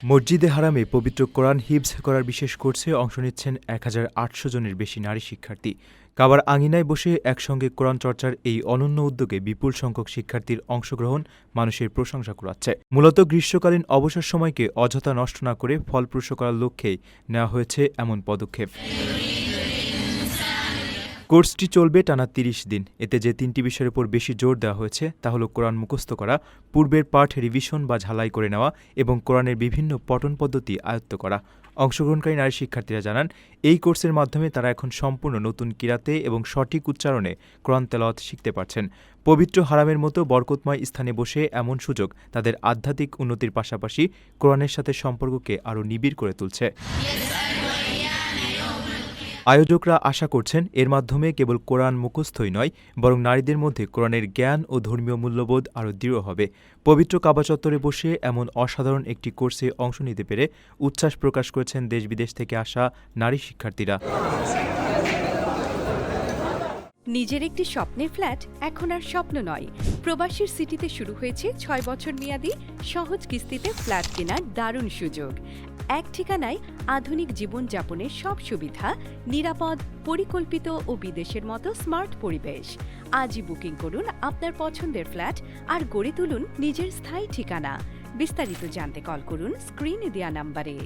মসজিদে হারামে পবিত্র কোরআন হিফজ করার বিশেষ কোর্সে অংশ নিচ্ছেন ১,৮০০ জনের বেশি নারী শিক্ষার্থী। কাবার আঙিনায় বসে একসঙ্গে কোরআন চর্চার এই অনন্য উদ্যোগে বিপুল সংখ্যক শিক্ষার্থীর অংশগ্রহণ মানুষের প্রশংসা কুড়াচ্ছে। মূলত গ্রীষ্মকালীন অবসর সময়কে অযথা নষ্ট না করে ফলপ্রসূ করার লক্ষ্যেই নেওয়া হয়েছে এমন পদক্ষেপ। কোর্সটি চলবে টানা ৩০ দিন। এতে যে ৩টি বিষয়ের উপর বেশি জোর দেওয়া হয়েছে তা হল কোরআন মুখস্থ করা, পূর্বের পাঠ রিভিশন বা ঝালাই করে নেওয়া এবং কোরআনের বিভিন্ন পঠন পদ্ধতি আয়ত্ত করা। অংশগ্রহণকারী নারী শিক্ষার্থীরা জানান, এই কোর্সের মাধ্যমে তারা এখন সম্পূর্ণ নতুন কিরাতে এবং সঠিক উচ্চারণে কোরআন তেলাওয়াত শিখতে পারছেন। পবিত্র হারামের মতো বরকতময় স্থানে বসে এমন সুযোগ তাদের আধ্যাত্মিক উন্নতির পাশাপাশি কোরআনের সাথে সম্পর্ককে আরও নিবিড় করে তুলছে। আয়োজকরা আশা করছেন, এর মাধ্যমে কেবল কোরআন মুখস্থই নয়, বরং নারীদের মধ্যে কোরআনের জ্ঞান ও ধর্মীয় মূল্যবোধ আরও দৃঢ় হবে। পবিত্র কাবা চত্বরে বসে এমন অসাধারণ একটি কোর্সে অংশ নিতে পেরে উচ্ছ্বাস প্রকাশ করেছেন দেশ-বিদেশ থেকে আসা নারী শিক্ষার্থীরা। নিজের একটি স্বপ্নের ফ্ল্যাট এখন আর স্বপ্ন নয়। প্রবাসীর সিটিতে শুরু হয়েছে ৬ বছর মেয়াদী সহজ কিস্তিতে ফ্ল্যাট কেনার দারুণ সুযোগ। এক ঠিকানায় আধুনিক জীবনযাপনের সব সুবিধা, নিরাপদ, পরিকল্পিত ও বিদেশের মতো স্মার্ট পরিবেশ। আজই বুকিং করুন আপনার পছন্দের ফ্ল্যাট আর গড়ে তুলুন নিজের স্থায়ী ঠিকানা। বিস্তারিত জানতে কল করুন স্ক্রিনে দেয়া নাম্বারে।